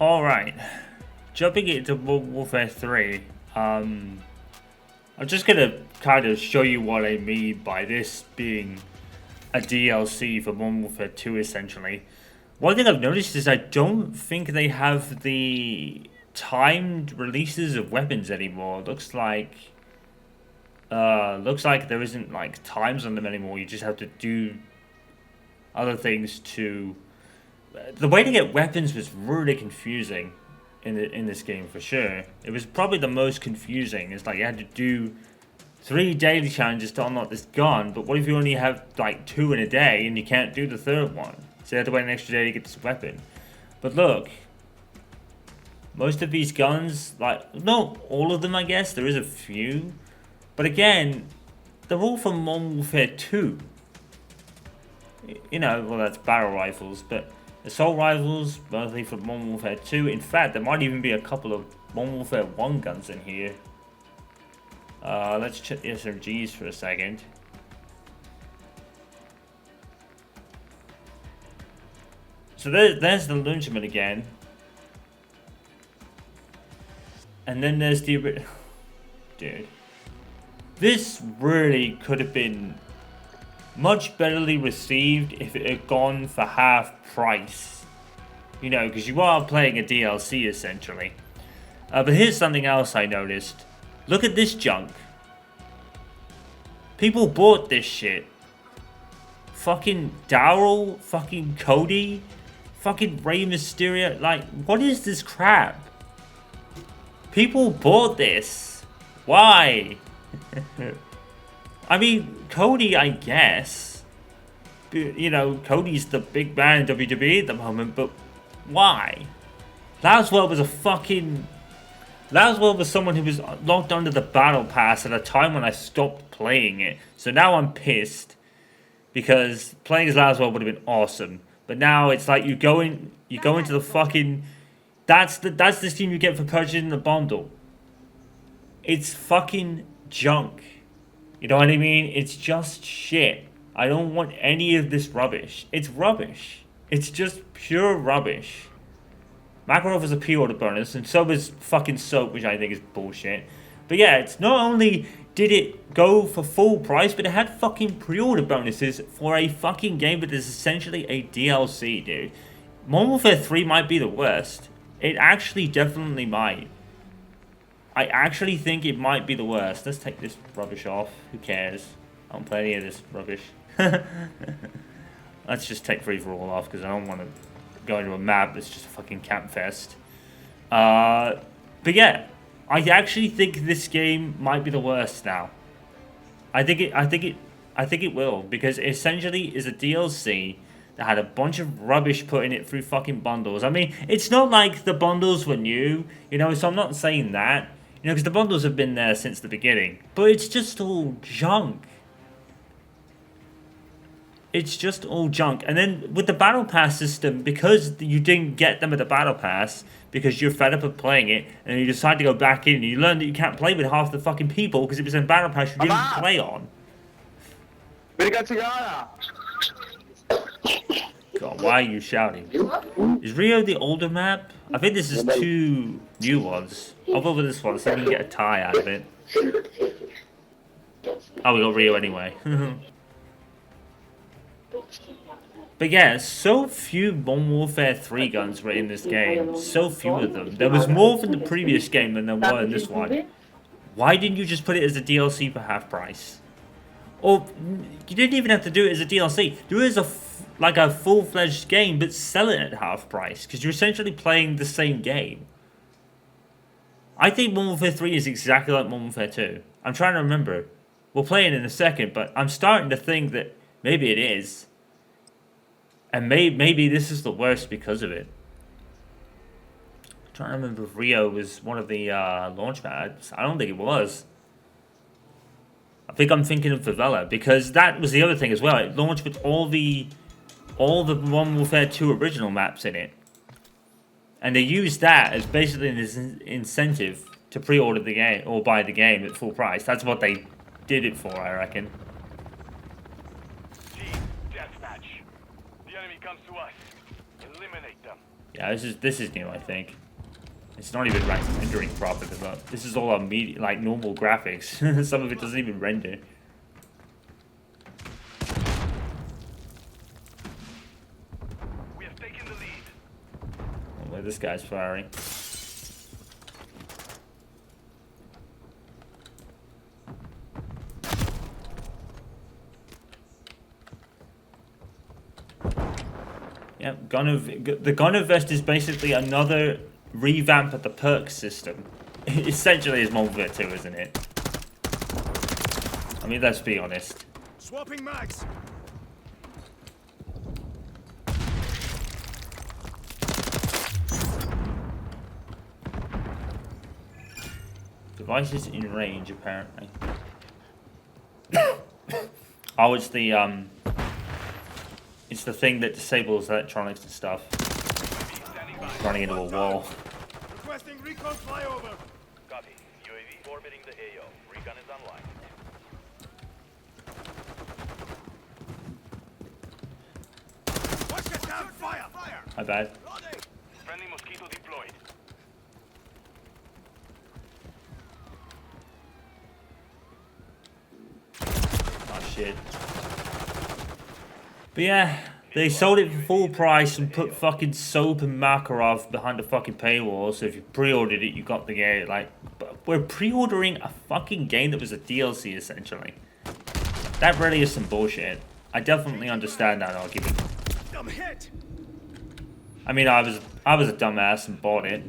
Alright, jumping into Modern Warfare 3, I'm just gonna kind of show you what I mean by this being a DLC for Modern Warfare 2 essentially. One thing I've noticed is I don't think they have the timed releases of weapons anymore. Looks like there isn't like times on them anymore. You just have to do other things to. The way to get weapons was really confusing in this game for sure. It was probably the most confusing. It's like you had to do 3 daily challenges to unlock this gun, but what if you only have like 2 in a day and you can't do the third one? So you have to wait an extra day to get this weapon. But look, most of these guns, like, not all of them I guess, there is a few. But again, they're all from Modern Warfare 2. You know, well that's battle rifles, but assault rifles, mostly from Modern Warfare 2. In fact, there might even be a couple of Modern Warfare 1 guns in here. Let's check the SMGs for a second. So there's the Lunchman again. And then there's the... Dude. This really could have been much betterly received if it had gone for half price. You know, because you are playing a DLC essentially. But here's something else I noticed. Look at this junk. People bought this shit. Fucking Daryl, fucking Cody, fucking Rey Mysterio. Like, what is this crap? People bought this. Why? I mean, Cody, I guess. You know, Cody's the big man in WWE at the moment, but why? Laswell was a fucking... Laswell was someone who was locked under the battle pass at a time when I stopped playing it. So now I'm pissed. Because playing as Laswell would have been awesome. But now it's like you go into the fucking... That's the team you get for purchasing the bundle. It's fucking junk. You know what I mean? It's just shit. I don't want any of this rubbish. It's rubbish. It's just pure rubbish. Makarov is a pre-order bonus, and so is fucking Soap, which I think is bullshit. But yeah, it's not only did it go for full price, but it had fucking pre-order bonuses for a fucking game that is essentially a DLC, dude. Modern Warfare 3 might be the worst. It actually definitely might. I actually think it might be the worst. Let's take this rubbish off. Who cares? I don't play any of this rubbish. Let's just take free for all off because I don't want to go into a map that's just a fucking camp fest. But yeah, I actually think this game might be the worst now. I think it will, because it essentially is a DLC that had a bunch of rubbish put in it through fucking bundles. I mean, it's not like the bundles were new, you know, so I'm not saying that, you know, because the bundles have been there since the beginning. But it's just all junk. It's just all junk. And then with the Battle Pass system, because you didn't get them at the Battle Pass, because you're fed up of playing it, and you decide to go back in, and you learn that you can't play with half the fucking people because it was in Battle Pass you didn't play on. God, why are you shouting? Is Rio the older map? I think this is 2 new ones. I'll go with this one so we can get a tie out of it. Oh, we got Rio anyway. But yeah, so few Modern Warfare 3 guns were in this game. So few of them. There was more from the previous game than there were in this one. Why didn't you just put it as a DLC for half price? Or, you didn't even have to do it as a DLC. Do it as a full-fledged game, but sell it at half price. Because you're essentially playing the same game. I think Modern Warfare 3 is exactly like Modern Warfare 2. I'm trying to remember. We'll play it in a second, but I'm starting to think that maybe it is. And maybe this is the worst because of it. I'm trying to remember if Rio was one of the launch pads. I don't think it was. I think I'm thinking of Favela, because that was the other thing as well. It launched with all the Modern Warfare 2 original maps in it. And they used that as basically an incentive to pre-order the game or buy the game at full price. That's what they did it for, I reckon. Yeah, this is new, I think. It's not even like rendering properly. Look, this is all on like normal graphics. Some of it doesn't even render. We have taken the lead. Oh, where this guy's firing. Yep, the Gunner Vest is basically another revamp of the perk system. Essentially, it's Modern Warfare 2, isn't it? I mean, let's be honest. Swapping mags. Devices in range, apparently. Oh, it's the thing that disables electronics and stuff. Running into a wall. Requesting recon flyover. Copy. UAV orbiting the AO. Recon is online. Watch the damn fire! Fire! My bad. Friendly mosquito deployed. Oh shit. But yeah, they sold it for full price and put fucking Soap and Makarov behind the fucking paywall. So if you pre-ordered it, you got the game. Like, we're pre-ordering a fucking game that was a DLC essentially. That really is some bullshit. I definitely understand that argument. I'm hit. I mean, I was a dumbass and bought it.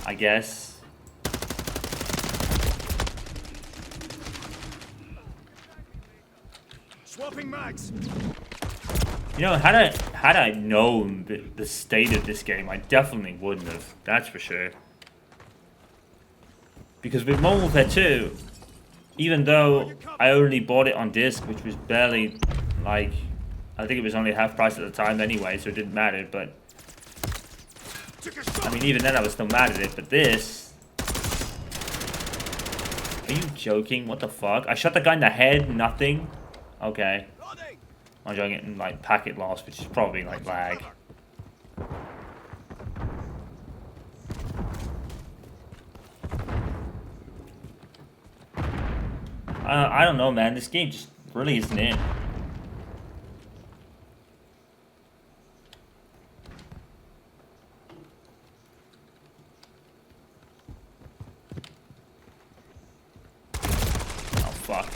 I guess. Swapping mags. You know, had I known the state of this game, I definitely wouldn't have. That's for sure. Because with Modern Warfare 2, even though I only bought it on disc, which was barely, like, I think it was only half price at the time anyway, so it didn't matter, but I mean, even then I was still mad at it, but this... Are you joking? What the fuck? I shot the guy in the head, nothing? Okay. I'm getting like packet loss, which is probably like lag. I don't know, man. This game just really isn't it. Oh fuck.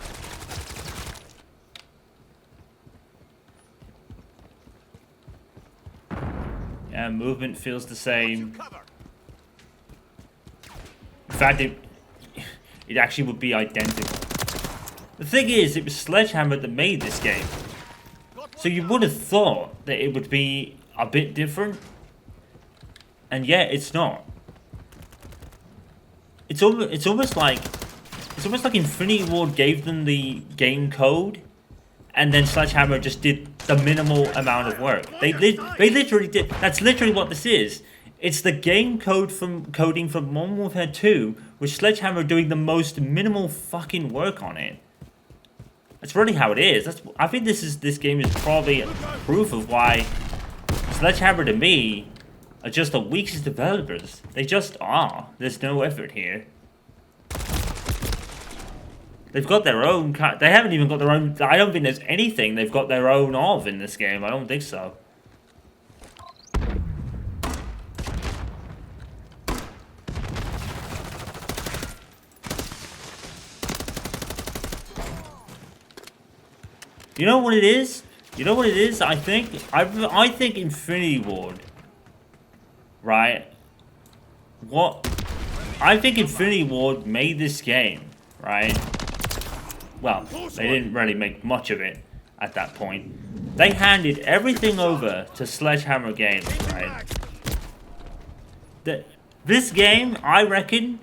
Yeah, movement feels the same. In fact, it actually would be identical. The thing is, it was Sledgehammer that made this game. So you would have thought that it would be a bit different. And yet, it's not. It's almost like Infinity Ward gave them the game code, and then Sledgehammer just did the minimal amount of work. They literally did. That's literally what this is. It's the game coding from Modern Warfare 2, with Sledgehammer doing the most minimal fucking work on it. That's really how it is. I think this game is probably proof of why Sledgehammer to me are just the weakest developers. They just are. There's no effort here. They've got their own. They haven't even got their own. I don't think there's anything they've got their own of in this game. I don't think so. You know what it is? You know what it is? I think Infinity Ward. Right? What? I think Infinity Ward made this game. Right? Well, they didn't really make much of it at that point. They handed everything over to Sledgehammer Games, right? This game, I reckon,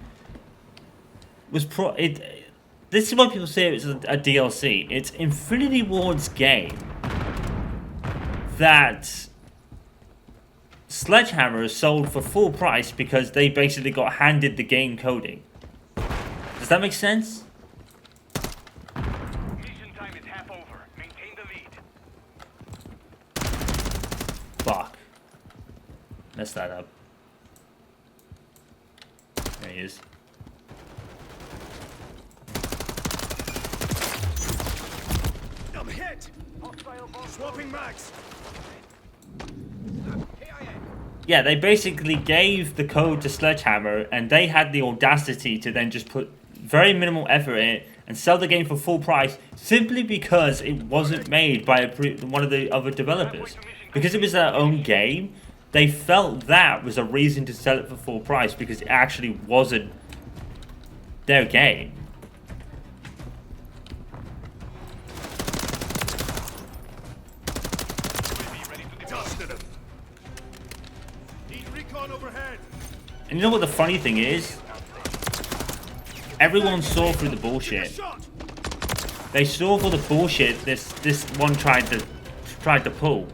was this is what people say it was a DLC. It's Infinity Ward's game that Sledgehammer sold for full price because they basically got handed the game coding. Does that make sense? Mission time is half over. Maintain the lead. Fuck. Messed that up. There he is. I'm hit. Swapping mags. Yeah, they basically gave the code to Sledgehammer, and they had the audacity to then just put very minimal effort in it and sell the game for full price simply because it wasn't made by one of the other developers. Because it was their own game, they felt that was a reason to sell it for full price because it actually wasn't their game. Dusted him. Need recon overhead. And you know what the funny thing is? Everyone saw through the bullshit. Shot. They saw through the bullshit this one tried to pull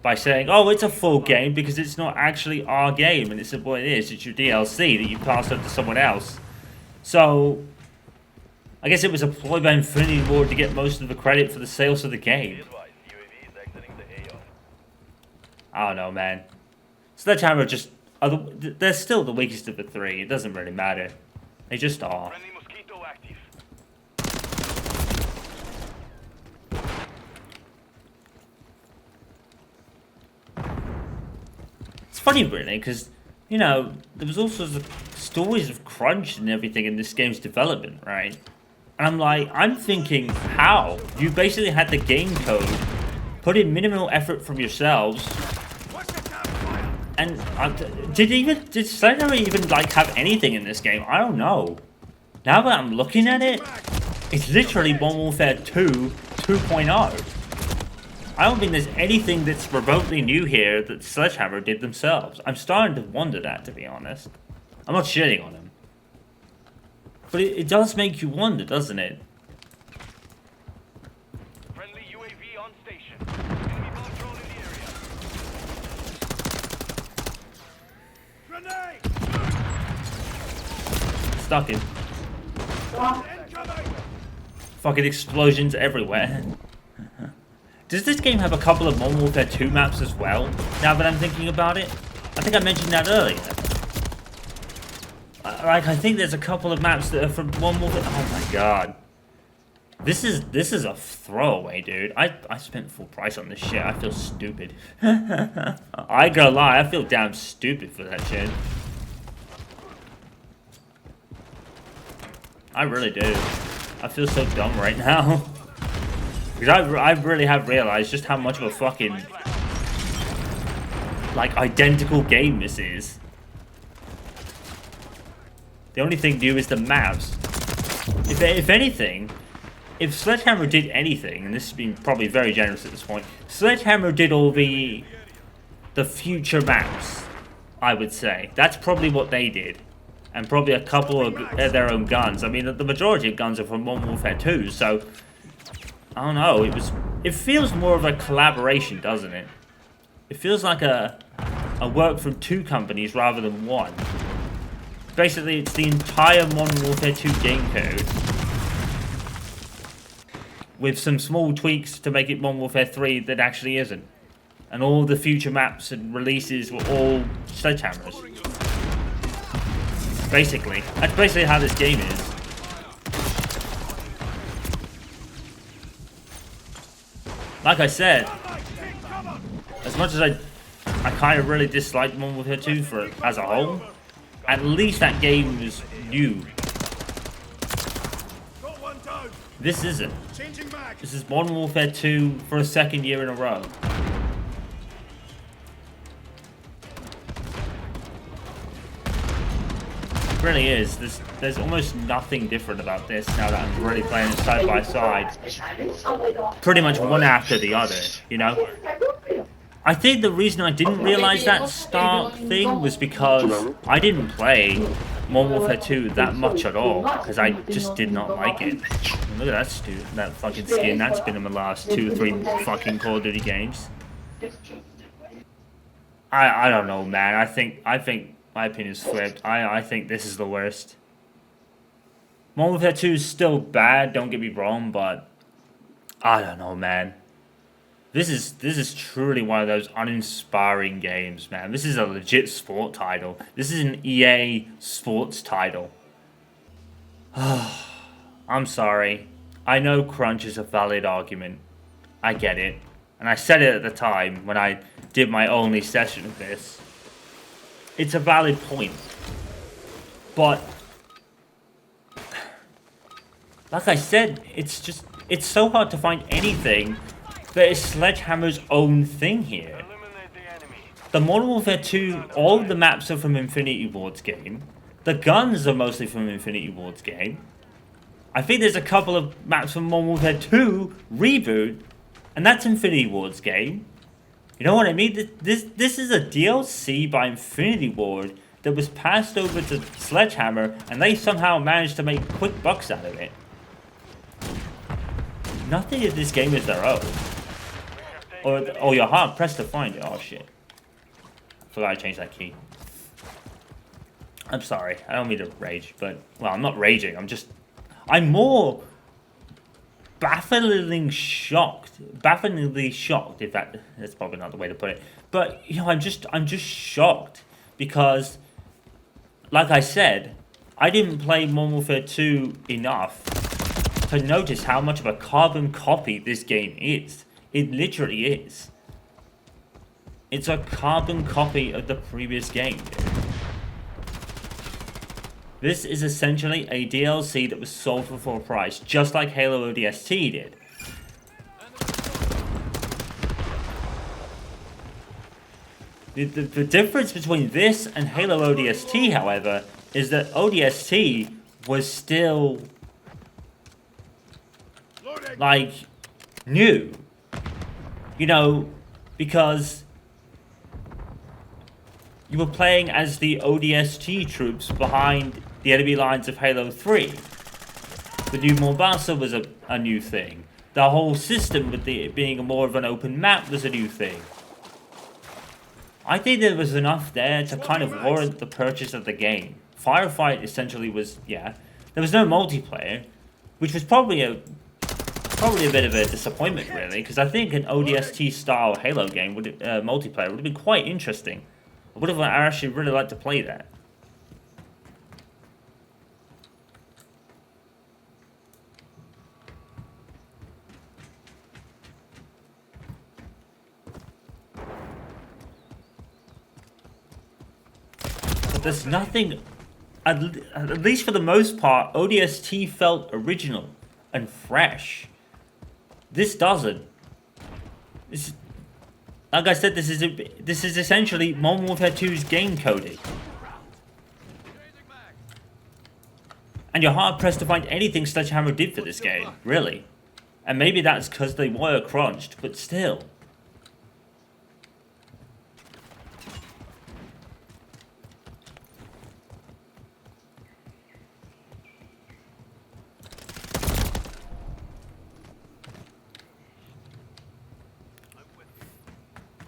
by saying, "Oh, it's a full game because it's not actually our game," and it's what it is. It's your DLC that you passed up to someone else. So, I guess it was a ploy by Infinity Ward to get most of the credit for the sales of the game. Be advised, UAV is exiting the AO. I don't know, man. Sledgehammer just they're still the weakest of the three. It doesn't really matter. They just are. Friendly mosquito active. It's funny, really, because, you know, there was all sorts of stories of crunch and everything in this game's development, right? And I'm thinking, how? You basically had the game code, put in minimal effort from yourselves, Watch the damn fire. and did Sledgehammer even, like, have anything in this game? I don't know. Now that I'm looking at it, it's literally Modern Warfare 2 2.0. I don't think there's anything that's remotely new here that Sledgehammer did themselves. I'm starting to wonder that, to be honest. I'm not shitting on him. But it does make you wonder, doesn't it? Friendly UAV on station. Enemy bomb drone in the area. Grenade. Stuck in. Incoming. Fucking explosions everywhere. Does this game have a couple of Modern Warfare 2 maps as well, now that I'm thinking about it? I think I mentioned that earlier. I think there's a couple of maps that are from Modern Warfare... Oh my god. This is a throwaway, dude. I spent full price on this shit. I feel stupid. I ain't gonna lie, I feel damn stupid for that shit. I really do. I feel so dumb right now. Because I really have realized just how much of a fucking, like, identical game this is. The only thing new is the maps. If anything, if Sledgehammer did anything, and this has been probably very generous at this point, Sledgehammer did all the future maps, I would say. That's probably what they did. And probably a couple of their own guns. I mean, the majority of guns are from Modern Warfare 2, so... I don't know, it feels more of a collaboration, doesn't it? It feels like a work from two companies rather than one. Basically, it's the entire Modern Warfare 2 game code, with some small tweaks to make it Modern Warfare 3 that actually isn't. And all the future maps and releases were all Sledgehammers. Basically. That's basically how this game is. Like I said, as much as I kind of really dislike Modern Warfare 2 as a whole, at least that game was new. Got one down. This isn't. Changing mag. This is Modern Warfare 2 for a second year in a row. It really is. There's almost nothing different about this now that I'm really playing it side by side. Pretty much one after the other, you know? I think the reason I didn't realize that start thing was because I didn't play Modern Warfare 2 that much at all, because I just did not like it. And look at that fucking skin. That's been in the last 2 or 3 fucking Call of Duty games. I don't know, man. I think my opinion's flipped. I think this is the worst. Modern Warfare 2 is still bad, don't get me wrong, but I don't know, man. This is truly one of those uninspiring games, man. This is a legit sport title. This is an EA sports title. I'm sorry. I know crunch is a valid argument. I get it. And I said it at the time when I did my only session of this. It's a valid point. But like I said, it's so hard to find anything that is Sledgehammer's own thing here. The Modern Warfare 2, all of the maps are from Infinity Ward's game. The guns are mostly from Infinity Ward's game. I think there's a couple of maps from Modern Warfare 2 Reboot, and that's Infinity Ward's game. You know what I mean? This is a DLC by Infinity Ward that was passed over to Sledgehammer, and they somehow managed to make quick bucks out of it. Nothing of this game is their own. Or you're hard pressed to find it. Oh shit. Forgot I changed that key. I'm sorry. I don't mean to rage, but... Well, I'm not raging. I'm more... Bafflingly shocked, if that's probably not the way to put it. But, you know, I'm just shocked. Because, like I said, I didn't play Modern Warfare 2 enough to notice how much of a carbon copy this game is. It literally is. It's a carbon copy of the previous game, dude. This is essentially a DLC that was sold for full price, just like Halo ODST did. The difference between this and Halo ODST, however, is that ODST was still, like, new. You know, because you were playing as the ODST troops behind the enemy lines of Halo 3. The new Mombasa was a new thing. The whole system with it being more of an open map was a new thing. I think there was enough there to kind of warrant the purchase of the game. Firefight essentially was, yeah. There was no multiplayer, which was probably a bit of a disappointment, really, because I think an ODST-style Halo game, multiplayer, would have been quite interesting. I actually really like to play that. But there's nothing, at least for the most part, ODST felt original and fresh. This doesn't. Like I said, this is essentially Modern Warfare 2's game coding. And you're hard pressed to find anything Sledgehammer did for this game, really. And maybe that's because they were crunched, but still.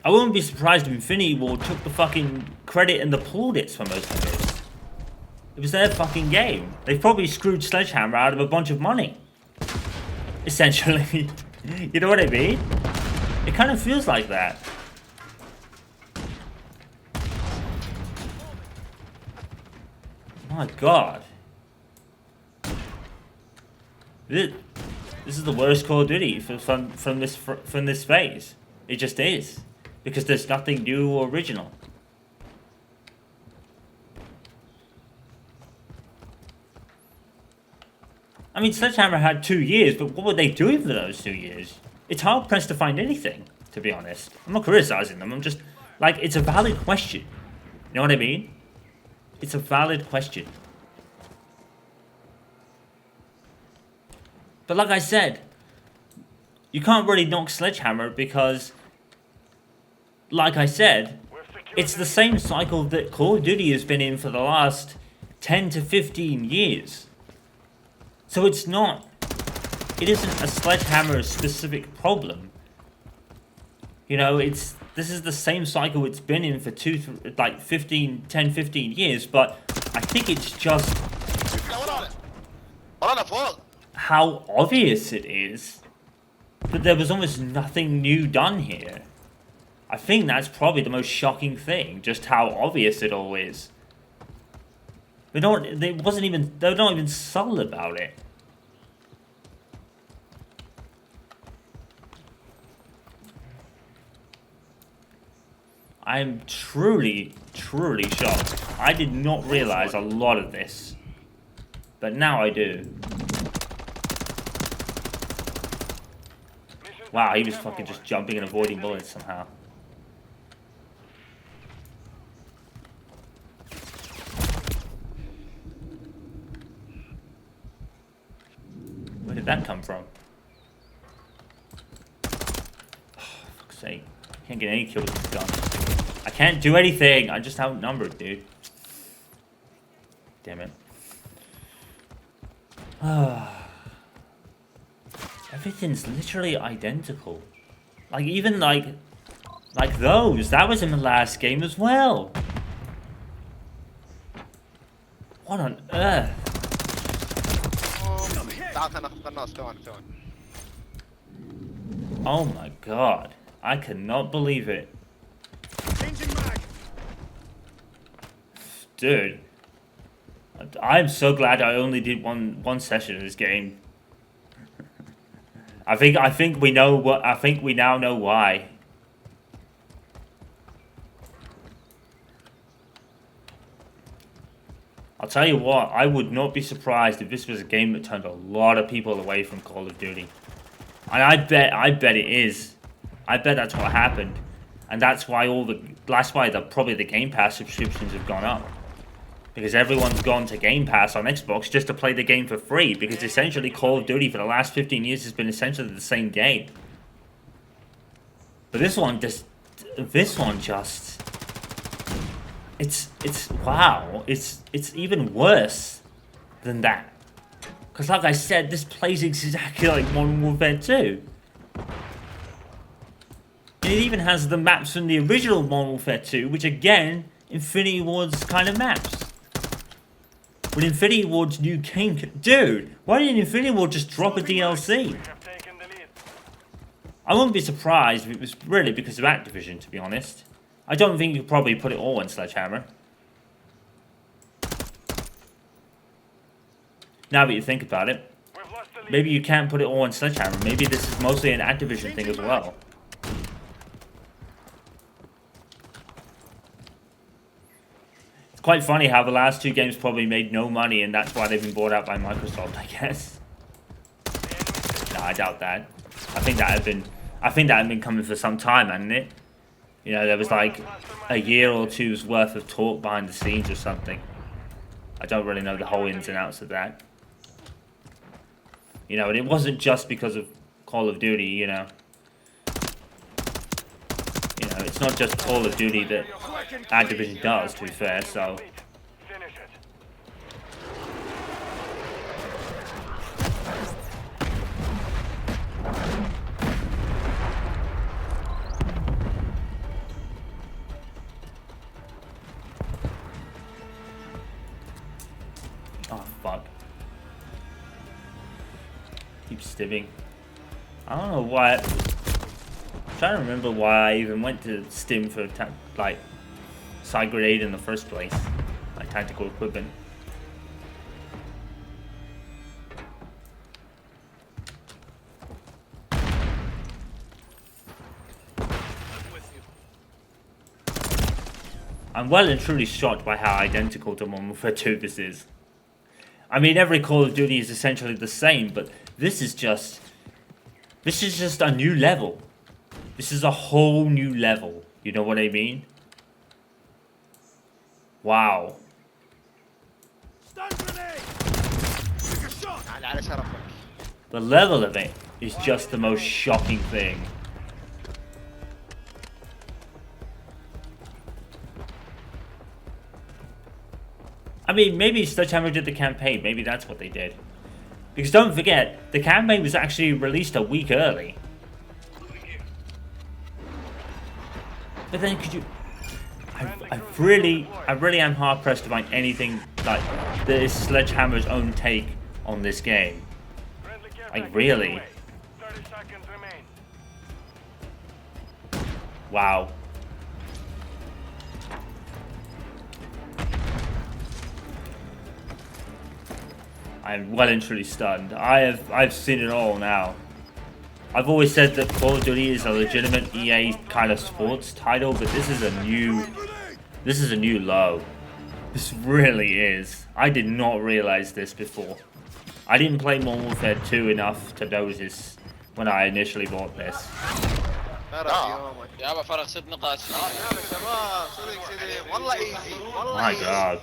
I wouldn't be surprised if Infinity Ward took the fucking credit and the plaudits for most of this. It was their fucking game. They probably screwed Sledgehammer out of a bunch of money. Essentially. You know what I mean? It kind of feels like that. My god. This is the worst Call of Duty from this phase. It just is. Because there's nothing new or original. I mean, Sledgehammer had 2 years, but what were they doing for those 2 years? It's hard pressed to find anything, to be honest. I'm not criticizing them, I'm just, like, it's a valid question. You know what I mean? It's a valid question. But like I said, you can't really knock Sledgehammer because, like I said, it's the same cycle that Call of Duty has been in for the last 10 to 15 years. So it isn't a Sledgehammer specific problem. You know, this is the same cycle it's been in for 10, 15 years, but I think it's just how obvious it is But there was almost nothing new done here. I think that's probably the most shocking thing, just how obvious it all is. They're not even subtle about it. I'm truly, truly shocked. I did not realize a lot of this, but now I do. Wow, he was fucking just jumping and avoiding bullets somehow. Where did that come from? Oh, fuck's sake. I can't get any kills with this gun. I can't do anything. I'm just outnumbered, dude. Damn it. Everything's literally identical. Like, even like those. That was in the last game as well. What on earth? Oh my god. I cannot believe it. Changing mag. Dude. I'm so glad I only did one session of this game. I think we know what I think we now know why. I'll tell you what, I would not be surprised if this was a game that turned a lot of people away from Call of Duty. And I bet it is. I bet that's what happened. And that's why probably the Game Pass subscriptions have gone up. Because everyone's gone to Game Pass on Xbox just to play the game for free. Because essentially Call of Duty for the last 15 years has been essentially the same game. But this one just... It's wow. It's even worse than that. Because like I said, this plays exactly like Modern Warfare 2. And it even has the maps from the original Modern Warfare 2, which again, Infinity Ward's kind of maps. When Infinity Ward's new game... Dude, why didn't Infinity Ward just drop a DLC? I wouldn't be surprised if it was really because of Activision, to be honest. I don't think you could probably put it all in Sledgehammer. Now that you think about it, maybe you can't put it all in Sledgehammer. Maybe this is mostly an Activision thing as well. It's quite funny how the last two games probably made no money and that's why they've been bought out by Microsoft, I guess. No, I doubt that. I think that had been coming for some time, hadn't it? You know, there was like a year or two's worth of talk behind the scenes or something. I don't really know the whole ins and outs of that. You know, and it wasn't just because of Call of Duty, you know. You know, it's not just Call of Duty that Activision does, to be fair, so... Oh, fuck. Keep stibbing. I don't know why... I'm trying to remember why I even went to Stim for, like, side grenade in the first place. Like, tactical equipment. I'm well and truly shocked by how identical to Modern Warfare 2 this is. I mean, every Call of Duty is essentially the same, but this is just a new level. This is a whole new level. You know what I mean? Wow. Stun grenade. Take a shot. The level of it is just the most shocking thing. I mean, maybe Sledgehammer did the campaign. Maybe that's what they did. Because don't forget, the campaign was actually released a week early. But then could you... I really am hard pressed to find anything like that is Sledgehammer's own take on this game. Like, really. 30 seconds remain. Wow. I'm well and truly stunned. I've seen it all now. I've always said that Call of Duty is a legitimate EA kind of sports title, but this is a new low. This really is. I did not realize this before. I didn't play Modern Warfare 2 enough to notice when I initially bought this. يابا فرق 6 نقاط. يا شباب صدق كذي والله ايزي والله My ايزي. God.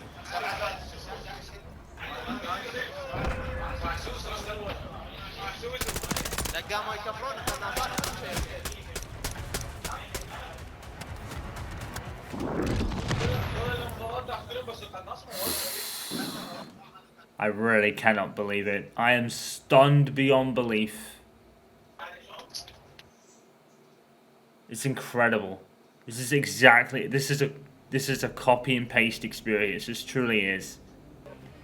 لا قاموا يكفرون احنا ناطر شيء. I really cannot believe it. I am stunned beyond belief. It's incredible. This is a copy and paste experience. This truly is.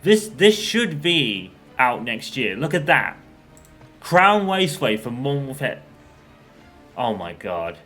This should be out next year. Look at that. Crown Raceway for Modern Warfare. Oh my God.